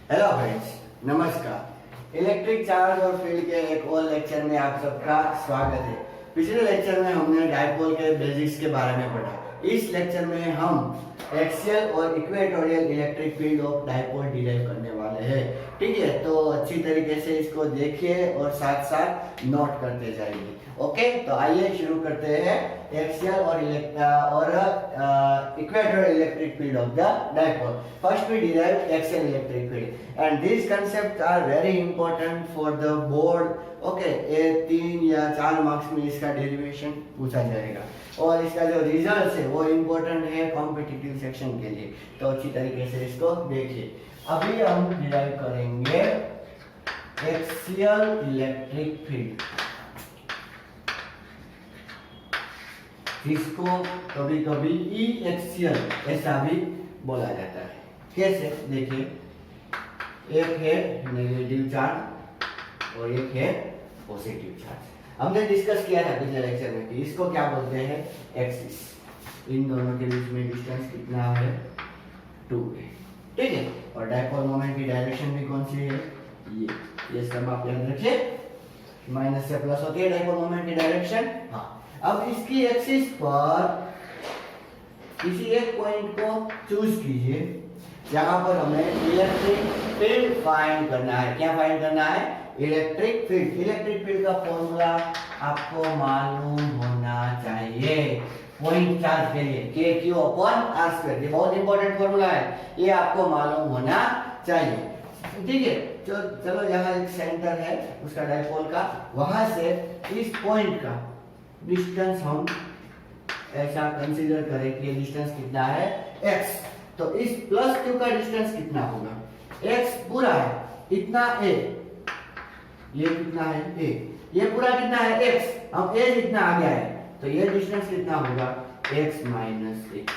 Hello friends, नमस्कार। Electric charge और field के एक और लेक्चर में आप सबका स्वागत है। पिछले लेक्चर में हमने डायपोल के बेसिक्स के बारे में पढ़ा। इस लेक्चर में हम एक्सियल और equatorial electric field of dipole derive करने वाले हैं। ठीक है, तो अच्छी तरीके से इसको देखिए और साथ साथ नोट करते जाइए। ओके, तो आइए शुरू करते हैं एक्सियल और equatorial electric field of the dipole. First we derive axial electric field and these concepts are very important for the board. Okay, ये 3 या 4 मार्क्स में इसका डेरिवेशन पूछा जाएगा और इसका जो रिजल्ट है वो इम्पोर्टेंट है कॉम्पिटिटिव सेक्शन के लिए। तो अच्छी तरीके से इसको देखिए। अभी हम डिराइव करेंगे एक्सियल इलेक्ट्रिक फील्ड, इसको कभी कभी ई एक्सियल ऐसा भी बोला जाता है। कैसे, देखिए, एक है नेगेटिव चार्ज और एक है पॉजिटिव चार्ज। हमने डिस्कस किया था पिछले लेक्चर में कि इसको क्या बोलते हैं, एक्सिस। इन दोनों के बीच में डिस्टेंस कितना है, 2 है। ठीक है, और डायपोल मोमेंट की डायरेक्शन भी कौन सी है, ये सब आप याद रखिए। माइनस से प्लस होती है डायपोल मोमेंट की डायरेक्शन। हाँ, अब इसकी एक्सिस पर किसी एक पॉइंट को चूज कीजिए जहां पर हमें इलेक्ट्रिक फील्ड फाइंड करना है। क्या फाइंड करना है, इलेक्ट्रिक फील्ड। इलेक्ट्रिक फील्ड का फॉर्मूला आपको मालूम होना चाहिए पॉइंट चार्ज के लिए, के क्यू अपॉन आर स्क्वायर। ये बहुत इंपॉर्टेंट फॉर्मूला है, ये आपको मालूम होना चाहिए। ठीक है, तो चलो यहाँ एक सेंटर है उसका डायपोल का, वहां से इस पॉइंट का डिस्टेंस हम ऐसा कंसीडर करें कि डिस्टेंस कितना है, x। तो इस प्लस क्यू का डिस्टेंस कितना होगा, x पूरा है इतना a, ये कितना है a, ये पूरा कितना है x। अब a जितना आ गया है तो ये डिस्टेंस कितना होगा, x माइनस a।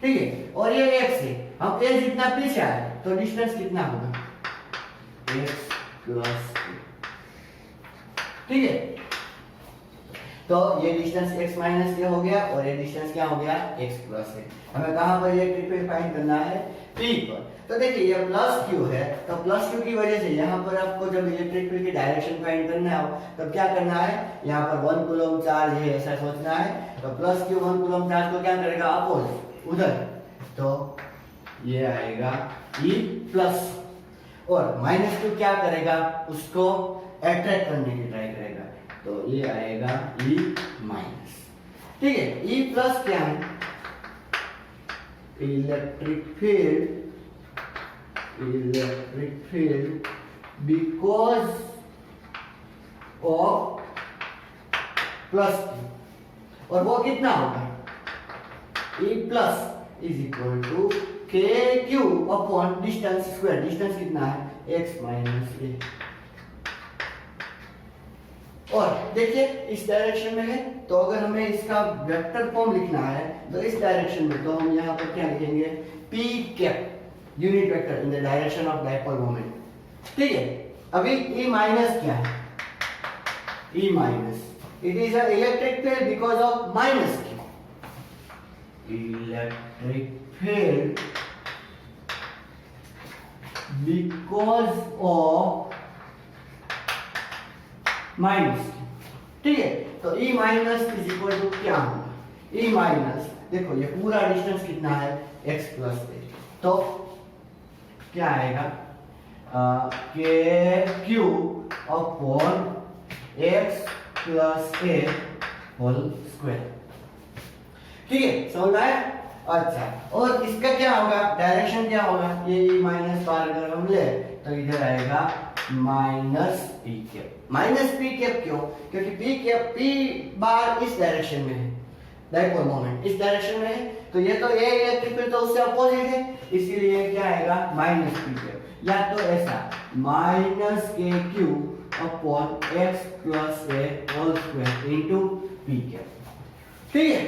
ठीक है, और ये x है, अब a जितना पीछे है तो डिस्टेंस कितना होगा, x प्लस a। ठीक है, तो ये डिस्टेंस x माइनस a हो गया और ये डिस्टेंस क्या हो गया, x प्लस a। हमें कहां पर इलेक्ट्रिक फील्ड फाइंड करना है, P पर। तो देखिए ये प्लस q है, तो प्लस q की वजह से यहाँ पर आपको जब इलेक्ट्रिक फील्ड की डायरेक्शन फाइंड करना हो तब क्या करना है, यहाँ पर 1 कूलम चार्ज है ऐसा सोचना है। तो प्लस q 1 कूलम चार्ज को क्या करेगा, अपोजिट उधर, तो ये आएगा E प्लस, और माइनस q क्या करेगा, उसको अट्रैक्ट करने की ट्राई करेगा, तो ये आएगा E माइनस। ठीक है, E प्लस क्या है, electric field because of plus Q, और वो कितना होगा, E plus is equal to k q upon distance square. Distance कितना है, x माइनस a। और देखिए इस डायरेक्शन में है, तो अगर हमें इसका वेक्टर फॉर्म लिखना है तो इस डायरेक्शन में, तो हम यहाँ पर क्या लिखेंगे, p cap unit vector in the direction of dipole moment. ठीक है, अभी E माइनस क्या है, E minus, it is a electric field because of minus q। Electric field because of minus. ठीक है, तो E minus is equal to क्या होगा, E माइनस, देखो ये पूरा डिस्टेंस कितना है, x प्लस a। तो क्या आएगा, k q upon x plus a whole square. ठीक है, समझ में आया। अच्छा, और इसका क्या होगा, डायरेक्शन क्या होगा, ये E माइनस बार अगर हम ले तो इधर आएगा minus P cap. Minus P cap क्यों, क्योंकि पी कैप, पी बार इस डायरेक्शन में है, डायपोल मोमेंट इस डायरेक्शन में है, तो ये तो ये इलेक्ट्रिक फील्ड तो उससे अपोजिट है, इसीलिए क्या आएगा, माइनस पी कैप, या तो ऐसा minus k q upon x plus a whole square into p cap. ठीक है,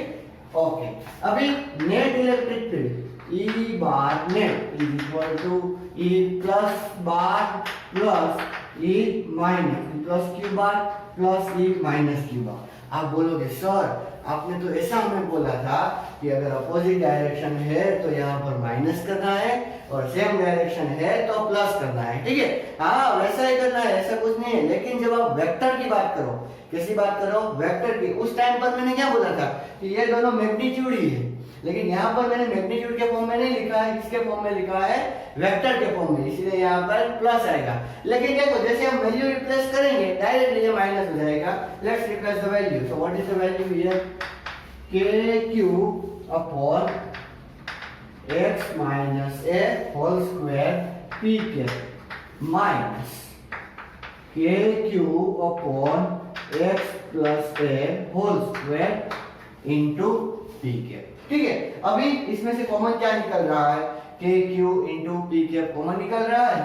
ओके। अभी net electric field E bar net is equal to E plus bar plus E minus plus Q bar plus E minus Q bar. आप बोलोगे sir आपने तो ऐसा हमें बोला था कि अगर अपोजिट डायरेक्शन है तो यहाँ पर माइनस करना है और सेम डायरेक्शन है तो प्लस करना है, ठीक है। हाँ वैसा ही करना है, ऐसा कुछ नहीं है। लेकिन जब आप वेक्टर की बात करो, किसी बात करो वेक्टर की, उस टाइम पर मैंने क्या बोला था कि ये दोनों मैग्नीट्यूड ही है, लेकिन यहाँ पर मैंने मैग्नीट्यूड के फॉर्म में नहीं लिखा है, किसके फॉर्म में लिखा है, वेक्टर के फॉर्म में, इसलिए यहाँ पर प्लस आएगा। लेकिन देखो जैसे हम वैल्यू रिप्लेस करेंगे डायरेक्टली ये माइनस हो जाएगा। Let's replace the value. So what is the value here, kq upon x minus a whole square pk minus kq upon x plus a whole square into pk, ठीक है। अभी इसमें से common क्या निकल रहा है, kq इनटू pk कॉमन निकल रहा है,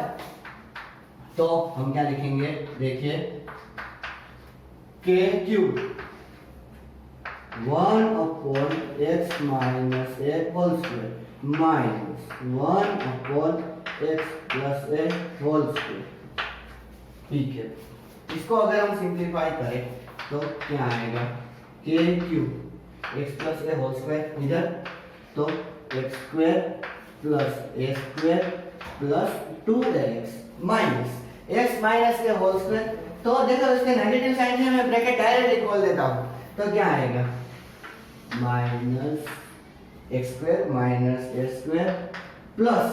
तो हम क्या लिखेंगे, देखिए kq 1 upon x minus a whole square minus 1 upon x plus a whole square, ठीक है। इसको अगर हम सिंप्लीफाई करें तो क्या आएगा, kq x plus a whole square इधर, तो x square plus a square plus 2x minus x minus a whole square. तो देखो इसके नेगेटिव साइन से मैं ब्रैकेट डायरेक्टली खोल देता हूँ, तो क्या आएगा minus x square minus a square plus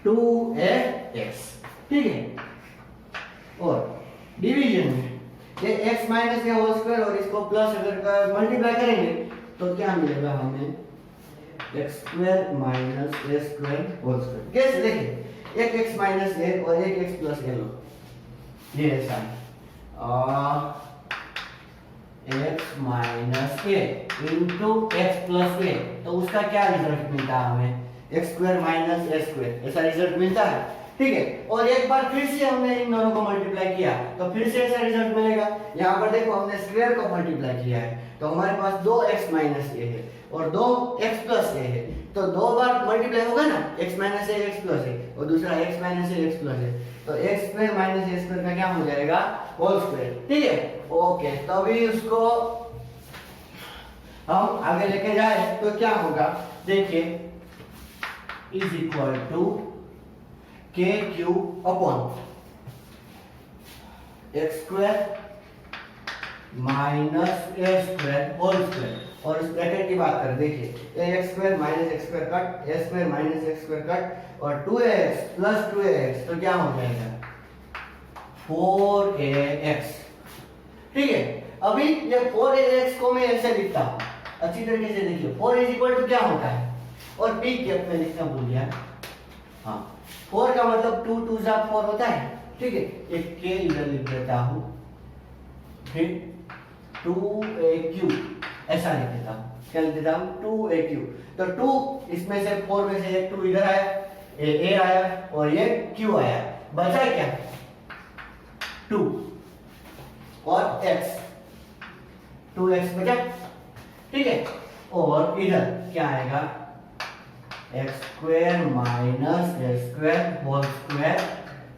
2ax, ठीक है। और डिवीजन में ये x माइनस ए होल स्क्वायर और इसको प्लस अगर मल्टीप्लाई करेंगे तो क्या मिलेगा हमें, x square minus a square whole square. कैसे, देखिए एक x माइनस ए और एक x प्लस ए लो, ये ऐसा है x माइनस ए इंटू एक्स प्लस ए, तो उसका क्या रिजल्ट मिलता है हमें, x square minus a square, ऐसा रिजल्ट मिलता है, ठीक है। और एक बार फिर से हमने इन दोनों को मल्टीप्लाई किया तो फिर से ऐसा रिजल्ट मिलेगा। यहाँ पर देखो हमने स्क्वायर को मल्टीप्लाई किया है तो हमारे पास 2x माइनस ए है और 2x प्लस ए है, तो दो बार मल्टीप्लाई होगा ना, x माइनस ए एक्स प्लस ए और दूसरा x माइनस ए एक्स प्लस ए, तो x square minus a square का क्या हो जाएगा, होल स्क्वायर, ठीक है। ओके, तो अभी उसको हम आगे लेके जाए तो क्या होगा, देखिए is equal to kq upon x square minus a square whole square, और इस ब्रैकेट की बात करें, देखिए x square minus x square cut, a square minus x square cut और 2ax प्लस 2ax, तो क्या हो जाएगा 4ax, ठीक है। अभी ये 4ax को मैं ऐसे लिखता हूँ, अच्छी तरीके से देखिए 4 इज इक्वल टू क्या होता है, और p कैप में लिखना भूल गया, हाँ 4 का मतलब 2 2 जा 4 होता है, ठीक है। एक k इधर लिख देता हूँ, फिर 2aq ऐसा लिख देता हूँ, क्या लिख देता हूँ 2aq, तो 2 इसमें से 4 में से एक 2 इधर आया, a आया और ये q आया, बचा क्या 2 और x, 2x बचा, ठीक है। और इधर क्या आएगा x square minus a square whole square,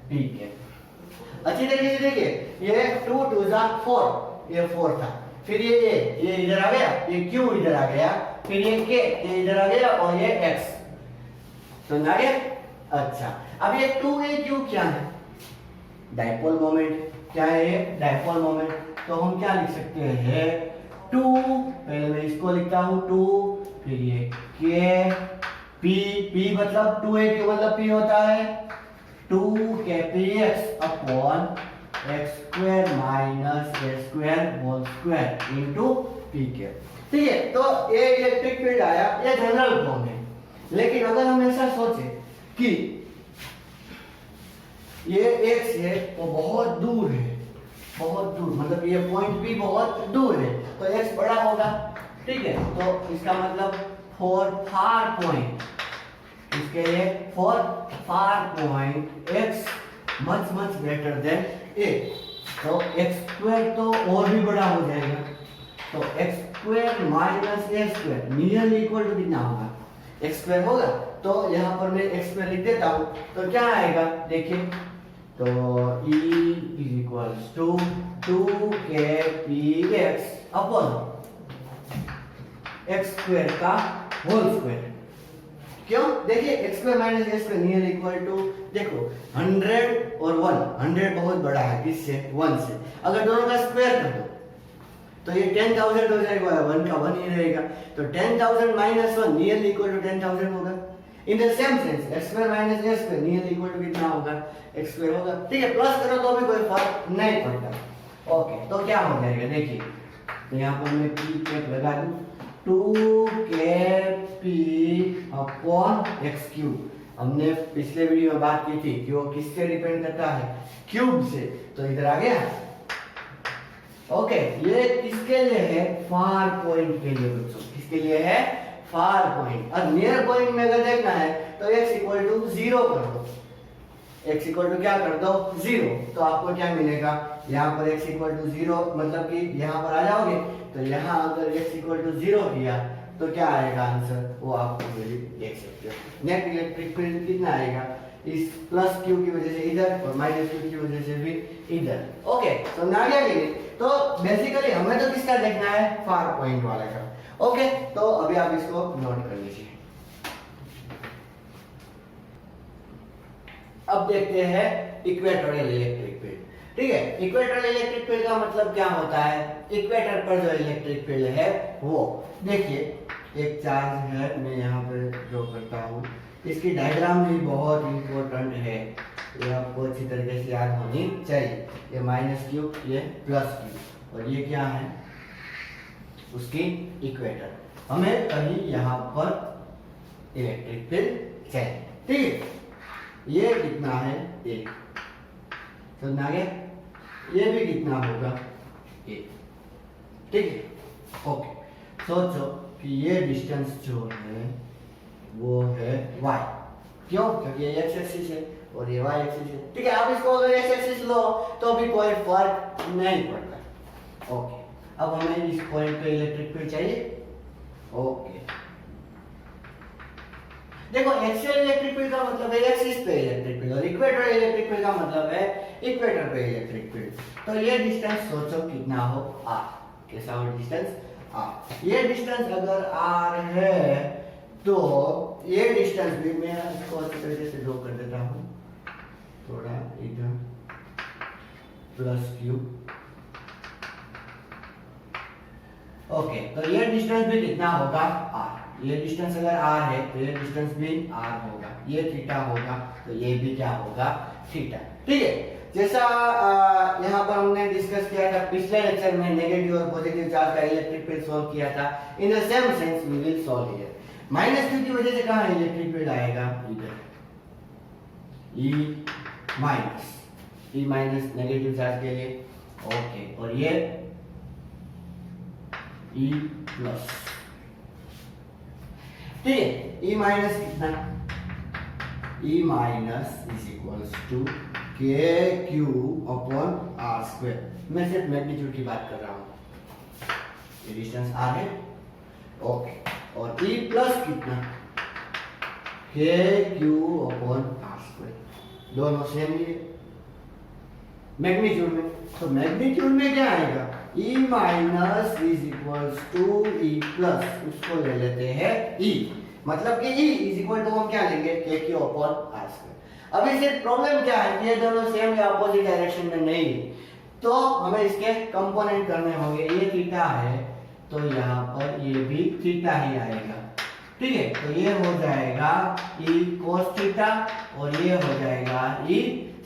ठीक है। अच्छी तरीके से देखिए ये 2 2 जा 4, ये 4 था, फिर ये इधर आ गया, ये q इधर आ गया, फिर ये k ये इधर आ गया और ये x, समझ आ गया। अच्छा अब ये 2aq क्या है, डाइपोल मोमेंट, क्या है ये डाइपोल मोमेंट, तो हम क्या लिख सकते हैं 2, पहले मैं इसको लिखता हूँ 2, फिर ये k p मतलब 2aq मतलब p होता है 2kpx upon x square minus a square whole square into pk, ठीक है। तो ये इलेक्ट्रिक फील्ड आया, ये जनरल फॉर्म है। लेकिन अगर हम ऐसा सोचे कि ये x है वो बहुत दूर है, बहुत दूर मतलब ये पॉइंट भी बहुत दूर है, तो x बड़ा होगा, ठीक है। तो इसका मतलब फॉर फार पॉइंट, इसके लिए for far point x much much greater than a, तो x स्क्वायर तो और भी बड़ा हो जाएगा, तो x square minus a square nearly equal to कितना होगा, x स्क्वायर होगा। तो यहाँ पर मैं x स्क्वायर लिख देता हूँ, तो क्या आएगा देखिए तो E is equals to 2kpx upon x square का होल स्क्वायर। क्यों? देखिए x square minus a square near equal to, देखो 100 और 1, 100 बहुत बड़ा है किससे? 1 से। अगर दोनों का स्क्वायर कर दो तो ये 10,000 हो जाएगा, 1 का 1 ही रहेगा। तो 10,000 माइनस 1 नियर इक्वल टू 10,000 होगा। In the same sense x square minus a square near equal to कितना होगा? x स्क्वायर होगा। ठीक है, प्लस करो तो भी कोई फर्क नहीं पड़ता। ओके, तो क्या हो जाएगा? देखिए तो यहाँ पर मैं p कैप लगा दूं, 2kp अपॉन x क्यूब। हमने पिछले वीडियो में बात की थी कि वो किससे डिपेंड करता है? क्यूब से। तो इधर आ गया। ओके, ये किसके लिए है? फार पॉइंट के लिए बच्चों। किसके लिए है? Far point. अब नियर पॉइंट में अगर देखना है तो x इक्वल टू 0 कर दो। x इक्वल टू क्या कर दो? 0। तो आपको क्या मिलेगा? यहाँ पर x इक्वल टू 0 मतलब कि यहाँ पर आ जाओगे तो यहाँ अगर x इक्वल टू 0 किया तो क्या आएगा आंसर? वो आपको देख सकते हो। नेट इलेक्ट्रिक फील्ड कितना आएगा? इस प्लस क्यू की वजह से इधर और माइनस क्यू की वजह से भी इधर। ओके, समझ आ गया कि? तो बेसिकली हमें तो किसका देखना है? फार पॉइंट वाले का। ओके, तो अभी आप इसको नोट कर लीजिए। अब देखते हैं इक्वेटोरियल इलेक्ट्रिक फील्ड। ठीक है, इक्वेटोरियल इलेक्ट्रिक फील्ड का मतलब क्या होता है? इक्वेटर पर जो इलेक्ट्रिक फील्ड है वो, देखिए एक चार्ज है, मैं यहाँ पर ड्रॉ करता हूँ। इसकी डायग्राम भी बहुत इंपॉर्टेंट है, ये आपको अच्छी तरीके से याद होनी चाहिए। ये माइनस क्यू, ये प्लस क्यू, और ये क्या है? उसकी इक्वेटर। हमें कहीं यहाँ पर इलेक्ट्रिक फील्ड चाहिए। ठीक है, ये कितना है? 1। समझ आ गया? ये भी कितना होगा? 1। ठीक है, ओके। सोचो कि ये डिस्टेंस जो है वो है y। क्यों? क्योंकि ये x एक्सिस है और ये y एक्सिस है। ठीक है, आप इसको अगर x एक्सिस लो तो भी कोई फर्क नहीं पड़ता। ओके, अब हमें इस पॉइंट पे इलेक्ट्रिक फील्ड चाहिए। ओके, देखो एक्सियल इलेक्ट्रिक फील्ड का मतलब है एक्सिस पे इलेक्ट्रिक फील्ड, और इक्वेटर इलेक्ट्रिक फील्ड का मतलब है इक्वेटर पे इलेक्ट्रिक फील्ड। तो ये डिस्टेंस सोचो कितना हो? r। कैसा हो डिस्टेंस? r। ये डिस्टेंस अगर r है तो ये डिस्टेंस भी मैं इसको अच्छी तरीके से ड्रॉ कर देता हूँ, थोड़ा इधर प्लस क्यू। ओके, तो ये डिस्टेंस भी कितना होगा? r। ये डिस्टेंस अगर r है तो ये डिस्टेंस भी r होगा। ये थीटा होगा तो ये भी क्या होगा? थीटा। ठीक है, जैसा यहाँ पर हमने डिस्कस किया था पिछले लेक्चर में, नेगेटिव और पॉजिटिव चार्ज का इलेक्ट्रिक फील्ड सॉल्व किया था। In the same sense we will solve here. Minus q की वजह से कहाँ इलेक्ट्रिक फील्ड आएगा? इधर E minus, E minus negative charge के लिए। ओके, और ये E प्लस। ठीक है, E माइनस कितना? E minus is equals to k q अपॉन r स्क्वायर। मैं सिर्फ मैग्नीट्यूड की बात कर रहा हूँ। ये डिस्टेंस r है। ओके, और E प्लस कितना? k q अपॉन r स्क्वायर। दोनों सेम ही है मैग्नीट्यूड में। तो मैग्नीट्यूड में क्या आएगा? E minus is equals to E plus, उसको ले लेते हैं E, मतलब कि E इज इक्वल टू हम क्या लेंगे? k q अपॉन r स्क्वायर। अभी सिर्फ प्रॉब्लम क्या है कि ये दोनों सेम या अपोजिट डायरेक्शन में नहीं है, तो हमें इसके कंपोनेंट करने होंगे। ये थीटा है तो यहाँ पर ये भी थीटा ही आएगा। ठीक है, तो ये हो जाएगा E cos थीटा और ये हो जाएगा E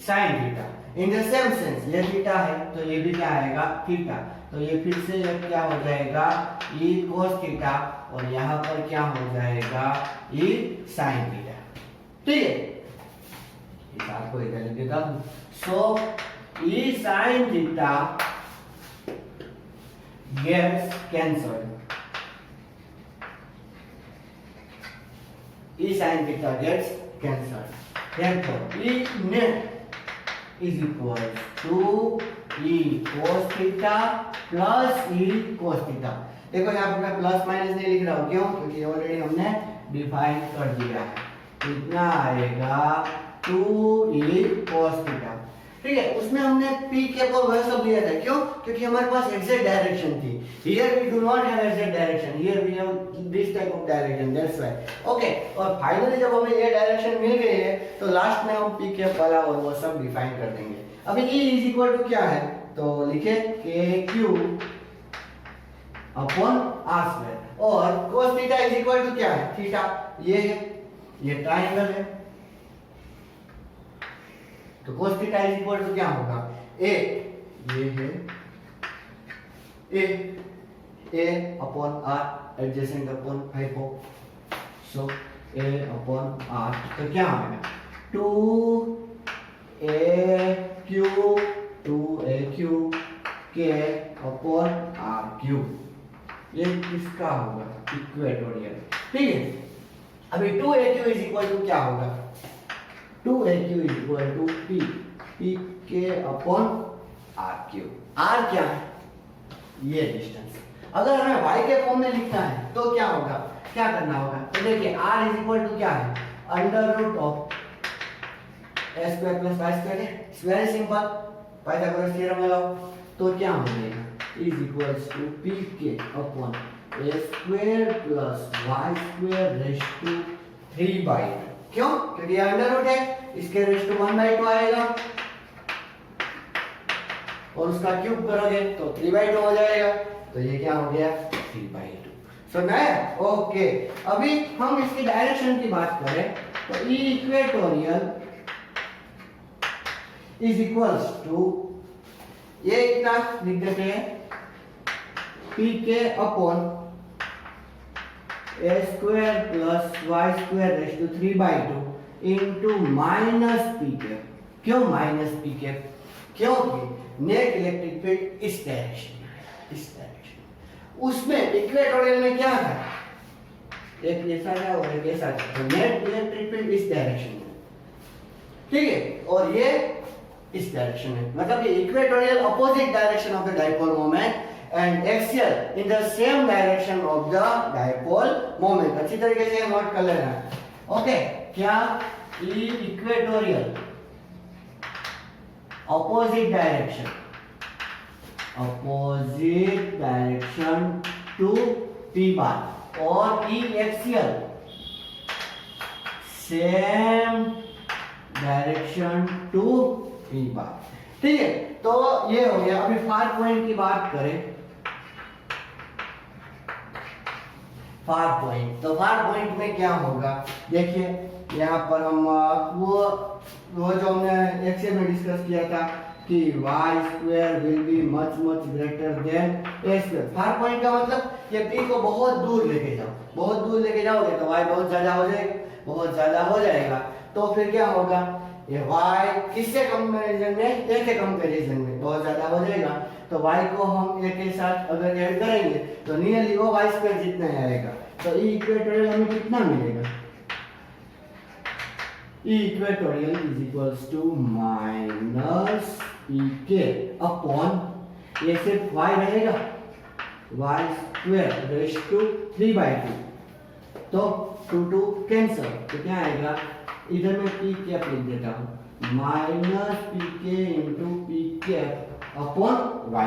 sin theta. In the same sense ये थीटा है तो ये भी क्या आएगा? थीटा। तो ये फिर से ये क्या हो जाएगा? E cos थीटा, और यहाँ पर क्या हो जाएगा? E sin theta. ठीक है, इस आपको इधर लिख देता हूँ। सो E sin theta gets cancelled। E sin theta gets cancelled। Therefore, E net is equal to E cos theta plus E cos theta। देखो यहाँ पर मैं प्लस माइनस नहीं लिख रहा हूँ, क्यों? क्योंकि ऑलरेडी हमने डिफाइन कर दिया है। कितना आएगा? 2E cos theta। ठीक है, उसमें हमने पी कैप और वह सब लिया था। क्यों? क्योंकि हमारे पास एग्जैक्ट डायरेक्शन थी। Here we do not have exact direction, here we have this type of direction, that's why. Okay, और फाइनली जब हमें ये डायरेक्शन मिल गई है तो लास्ट में हम पी कैप वाला और वो सब डिफाइन कर देंगे। अभी E इज इक्वल टू क्या है, तो लिखे KQ अपॉन R स्क्वायर, और cos theta is equal to क्या है, थीटा, ये है, ये ट्रायंगल है, तो cos theta is equal to क्या होगा, A, ये है A upon R adjacent upon hypo, so A upon R, तो क्या आएगा 2AQ K upon R cube, ये किसका होगा, इक्वेटोरियल। ठीक है, अभी 2AQ इज इक्वल टू क्या होगा, 2AQ is equal to PK upon R cube. R क्या है, ये डिस्टेंस। अगर हमें y के फॉर्म में लिखना है तो क्या होगा, क्या करना होगा, तो देखिए R इज इक्वल टू क्या है, under root of a square plus y square है, it's very simple, Pythagoras theorem लगाओ, तो क्या हो जाएगा, is equals to pk upon a square plus y square raise to 3/2। क्यों? क्योंकि ये अंडर रूट है, इसके रेज़ टू 1/2 आएगा और उसका क्यूब करोगे तो 3/2 हो जाएगा, तो ये क्या हो गया, 3/2। समझ आया? ओके, अभी हम इसकी डायरेक्शन की बात करें तो E equatorial is equals to, ये इतना लिख देते हैं, pk upon a square plus y square raise to 3/2 into minus pk। क्यों माइनस pk? क्योंकि नेट इलेक्ट्रिक फील्ड इस डायरेक्शन में है, इस डायरेक्शन। उसमें इक्वेटोरियल में क्या था, एक ऐसा था और एक ऐसा था, तो नेट इलेक्ट्रिक फील्ड इस डायरेक्शन में, ठीक है, और ये इस डायरेक्शन में, मतलब ये equatorial opposite direction of the dipole moment and axial in the same direction of the dipole moment. अच्छी तरीके से नोट कर लेना। ओके, क्या E equatorial opposite direction to P bar और E axial same direction to P bar। ठीक है, तो ये हो गया। अभी फार पॉइंट की बात करें, फार पॉइंट, तो फार पॉइंट में क्या होगा, देखिए यहाँ पर हम वो जो हमने एक्सेल में डिस्कस किया था कि y square will be much greater than a square. Far point का मतलब ये p को बहुत दूर लेके जाओ, बहुत दूर लेके जाओगे तो y बहुत ज्यादा हो जाएगा, बहुत ज्यादा हो जाएगा, तो फिर क्या होगा, ये y किससे कंपैरिजन में, a के कंपैरिजन में बहुत ज्यादा हो जाएगा, तो y को हम a के साथ अगर ऐड करेंगे तो नियरली वो y स्क्वायर जितना ही आएगा, तो E इक्वेटोरियल हमें कितना मिलेगा, E equatorial is equals to minus pk upon, ये सिर्फ y रहेगा, y स्क्वायर रेज़ टू 3/2, तो 2 कैंसिल, तो क्या आएगा, इधर मैं p कैप लिख देता हूँ, minus pk into p cap upon y।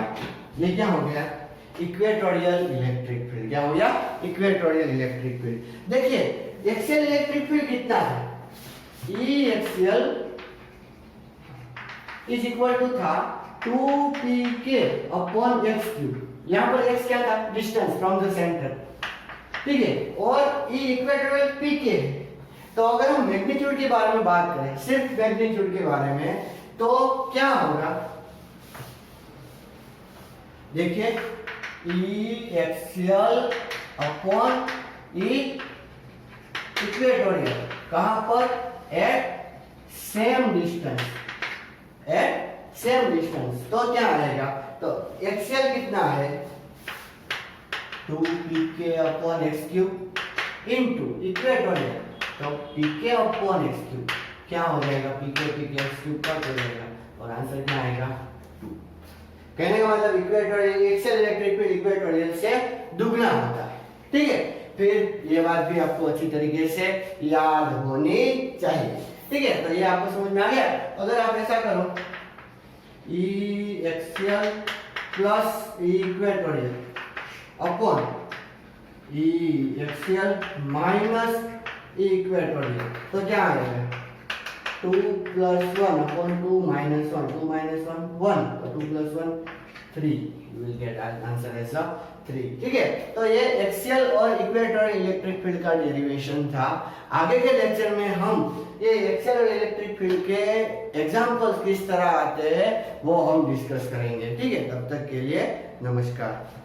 ये क्या हो गया, इक्वेटोरियल इलेक्ट्रिक फील्ड। क्या हो गया, इक्वेटोरियल इलेक्ट्रिक फील्ड। देखिए एक्सियल इलेक्ट्रिक फील्ड कितना है, E axial is equal to था 2pk अपॉन x क्यूब। यहाँ पर x क्या था, डिस्टेंस फ्रॉम द सेंटर, ठीक है, और E इक्वेटोरियल pk है। तो अगर हम मैग्नीट्यूड के बारे में बात करें, सिर्फ मैग्नीट्यूड के बारे में, तो क्या होगा, देखिए E axial upon E equatorial, कहां पर, at same distance, at same distance, तो क्या आएगा, तो एक्सियल कितना है 2pk upon x cube into equatorial, तो pk अपॉन x क्यूब क्या हो जाएगा, pk x क्यूब का हो जाएगा, और आंसर क्या आएगा 2। कहने का मतलब equatorial axial electric field equatorial से दुगना होता है। ठीक है, फिर ये बात भी आपको अच्छी तरीके से याद होनी चाहिए। ठीक है, तो ये आपको समझ में आ गया। अगर आप ऐसा करो ई एक्सियल प्लस ई इक्वेटोरियल अपॉन ई एक्सियल माइनस ई इक्वेटोरियल, तो क्या आएगा 2 + 1 upon 2 - 1, 2 - 1 1, तो 2 + 1 3, you will get answer as 3। ठीक है, तो ये एक्सियल और इक्वेटोरियल इलेक्ट्रिक फील्ड का डेरिवेशन था। आगे के लेक्चर में हम ये एक्सियल और इलेक्ट्रिक फील्ड के एग्जांपल्स किस तरह आते हैं वो हम डिस्कस करेंगे। ठीक है, तब तक के लिए नमस्कार।